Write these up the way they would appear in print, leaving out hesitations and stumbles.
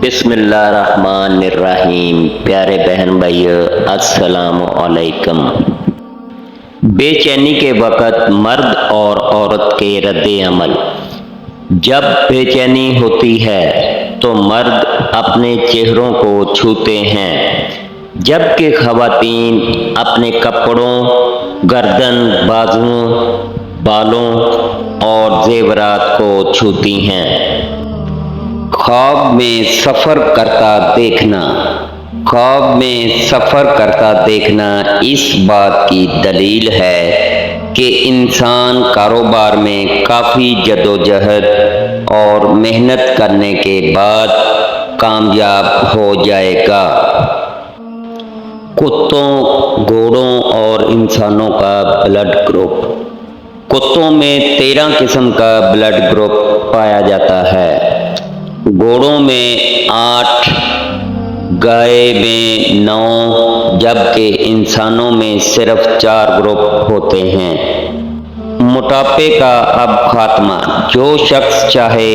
بسم اللہ الرحمن الرحیم۔ پیارے بہن بھائیو، السلام علیکم۔ بے چینی کے وقت مرد اور عورت کے رد عمل۔ جب بے چینی ہوتی ہے تو مرد اپنے چہروں کو چھوتے ہیں، جبکہ خواتین اپنے کپڑوں، گردن، بازوؤں، بالوں اور زیورات کو چھوتی ہیں۔ خواب میں سفر کرتا دیکھنا اس بات کی دلیل ہے کہ انسان کاروبار میں کافی جدوجہد اور محنت کرنے کے بعد کامیاب ہو جائے گا۔ کتوں، گھوڑوں اور انسانوں کا بلڈ گروپ۔ کتوں میں 13 قسم کا بلڈ گروپ پایا جاتا ہے، گھوڑوں میں 8، گائے میں 9، جبکہ انسانوں میں صرف 4 گروپ ہوتے ہیں۔ موٹاپے کا اب خاتمہ۔ جو شخص چاہے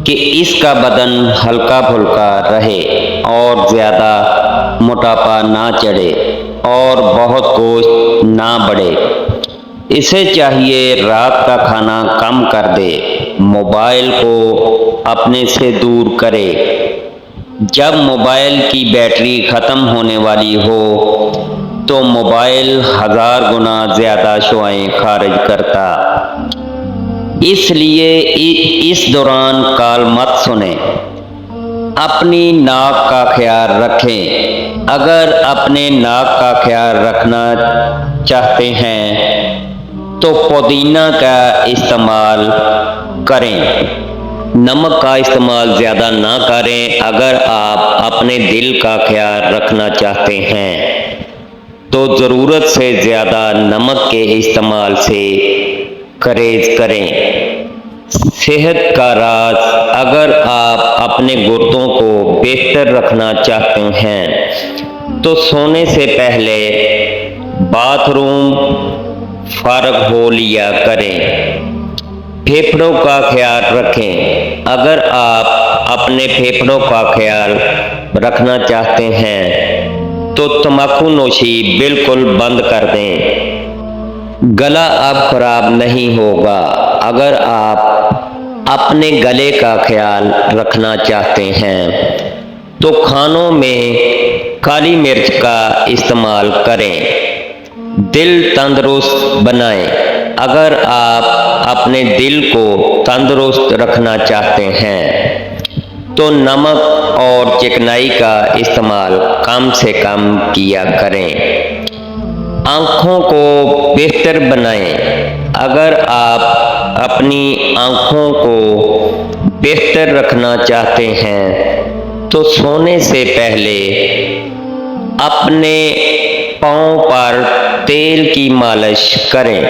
کہ اس کا بدن ہلکا پھلکا رہے اور زیادہ موٹاپا نہ چڑھے اور بہت گوشت نہ بڑھے، اسے چاہیے رات کا کھانا کم کر دے، موبائل کو اپنے سے دور کرے۔ جب موبائل کی بیٹری ختم ہونے والی ہو تو موبائل 1000 گنا زیادہ شعاعیں خارج کرتا، اس لیے اس دوران کال مت سنیں۔ اپنی ناک کا خیال رکھیں۔ اگر اپنے ناک کا خیال رکھنا چاہتے ہیں تو پودینہ کا استعمال کریں، نمک کا استعمال زیادہ نہ کریں۔ اگر آپ اپنے دل کا خیال رکھنا چاہتے ہیں تو ضرورت سے زیادہ نمک کے استعمال سے پرہیز کریں۔ صحت کا راز۔ اگر آپ اپنے گردوں کو بہتر رکھنا چاہتے ہیں تو سونے سے پہلے باتھ روم فارغ ہو لیا کریں۔ پھیپھڑوں کا خیال رکھیں۔ اگر آپ اپنے پھیپھڑوں کا خیال رکھنا چاہتے ہیں تو تمباکو نوشی بالکل بند کر دیں۔ گلا اب خراب نہیں ہوگا۔ اگر آپ اپنے گلے کا خیال رکھنا چاہتے ہیں تو کھانوں میں کالی مرچ کا استعمال کریں۔ دل تندرست بنائیں۔ اگر آپ اپنے دل کو تندرست رکھنا چاہتے ہیں تو نمک اور چکنائی کا استعمال کم سے کم کیا کریں۔ آنکھوں کو بہتر بنائیں۔ اگر آپ اپنی آنکھوں کو بہتر رکھنا چاہتے ہیں تو سونے سے پہلے اپنے پاؤں پر تیل کی مالش کریں۔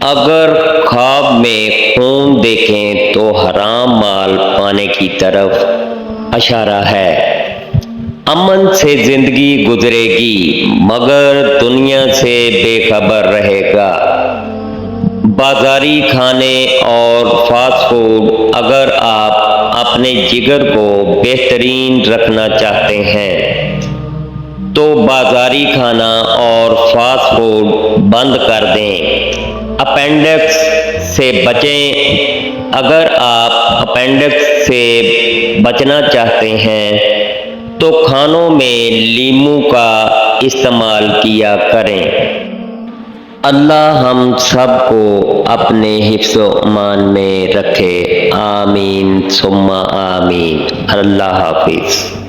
اگر خواب میں خون دیکھیں تو حرام مال پانے کی طرف اشارہ ہے۔ امن سے زندگی گزرے گی مگر دنیا سے بے خبر رہے گا۔ بازاری کھانے اور فاسٹ فوڈ۔ اگر آپ اپنے جگر کو بہترین رکھنا چاہتے ہیں تو بازاری کھانا اور فاسٹ فوڈ بند کر دیں۔ اپینڈکس سے بچیں۔ اگر آپ اپینڈکس سے بچنا چاہتے ہیں تو کھانوں میں لیموں کا استعمال کیا کریں۔ اللہ ہم سب کو اپنے حفظ و امان میں رکھے۔ آمین ثم آمین۔ اللہ حافظ۔